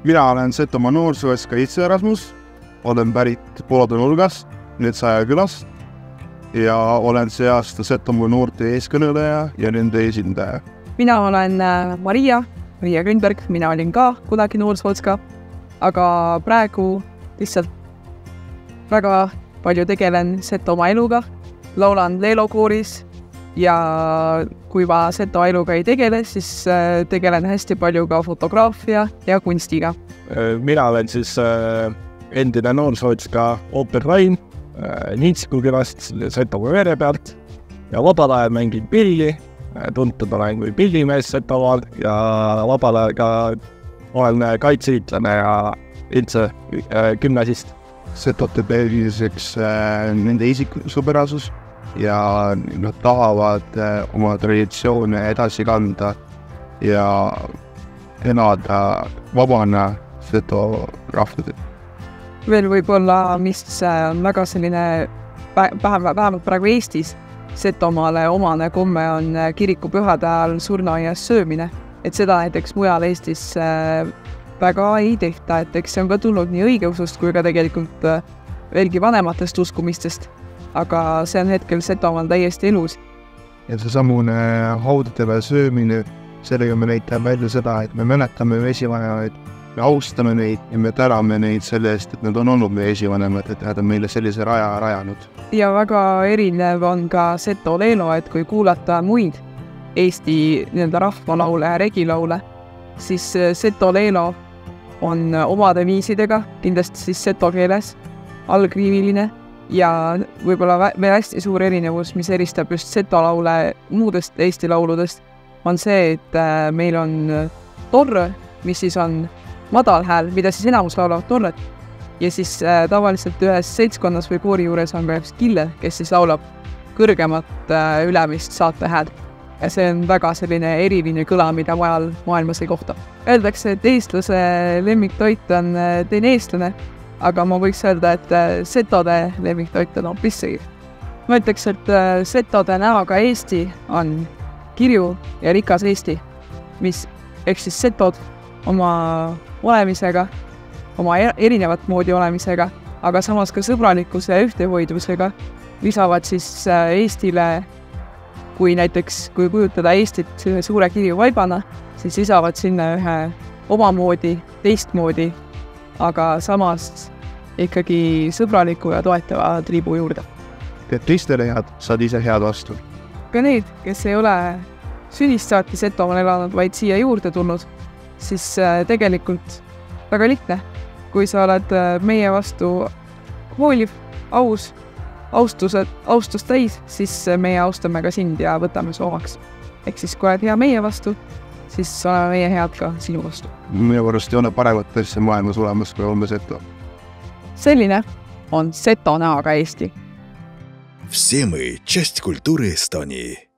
Mina olen Setomaa Noorsooeska itse Erasmus, olen pärit Poolade nurgast, nüüd Sajakülast ja olen see aasta Setomaa noorte eeskõneleja ja nende esindaja. Mina olen Maria Grünberg, mina olin ka kunagi Noorsooeska, aga praegu lihtsalt väga palju tegelen Setomaa eluga, laulan Leelo kooris ja kui ma Setomaa eluga ei tegele, siis tegelen hästi palju ka fotograafia ja kunstiga. Mina olen siis endine Noorsooeska Ooper Rain Niitsiku külast Setomaa vere pealt ja vabal ajal mängin pilli, tuntud olen kui pillimees Setomaal ja vabal ajal ka olen kaitseliitlane ja üldse gümnasist. Setot teeb eeliseks nende isiksupärasus ja nad tahavad oma traditsioone edasi kanda ja elada vabana Seto rahvadel. Veel võib-olla, mis on väga selline vähemalt praegu Eestis Setomaale omane komme on kirikupühade ajal surnuaias söömine. Et seda näiteks mujal Eestis väga ei tehta, et eks see on ka tulnud nii õigeusust kui ka tegelikult veelgi vanematest uskumistest. Aga see on hetkel Setomaal täiesti elus. Ja see samune haudadele söömine, sellega me näitame välja seda, et me mäletame esivanemaid, me austame neid ja me täname neid selle eest, et nad on olnud meie esivanemad, et nad on meile sellise raja rajanud. Ja väga erinev on ka Seto Leelo, et kui kuulata muid Eesti rahvalaule ja regilaule, siis Seto Leelo on omade viisidega, kindlasti siis seto keeles, algriiviline ja võib-olla veel hästi suur erinevus, mis eristab just seto laule muudest Eesti lauludest, on see, et meil on torre, mis siis on madal hääl, mida siis enamus laulavad torret ja siis tavaliselt ühes seltskonnas või koori juures on ka killer, kes siis laulab kõrgemat ülemist saate hääl. Ja see on väga selline eriline kõla, mida mujal maailmas ei kohta. Öeldakse, et eestlase lemmiktoit on teine eestlane, aga ma võiks öelda, et setode lemmiktoit on hoopis seir. Ma ütleks, et setode näoga Eesti on kirju ja rikas Eesti, mis ehk siis setod oma olemisega, oma erinevat moodi olemisega, aga samas ka sõbralikkuse ja ühtehoidvusega lisavad siis Eestile, kui näiteks, kui kujutada Eestit suure kirju vaibana, siis lisavad sinna ühe omamoodi, teistmoodi, aga samas ikkagi sõbraliku ja toetava triibu juurde. Teed teistele head, saad ise head vastu. Ka need, kes ei ole sünnist saati Setomaal elanud, vaid siia juurde tulnud, siis tegelikult väga lihtne. Kui sa oled meie vastu hooliv, aus, austust täis, siis meie austame ka sind ja võtame su omaks. Ehk siis, kui oled hea meie vastu, siis oleme meie head ka sinu vastu. Minu võrrast ei ole paremat asja maailmas olemas, kui oleme Seto. Selline on Seto näoga Eesti. Все мы – часть культуры Эстонии.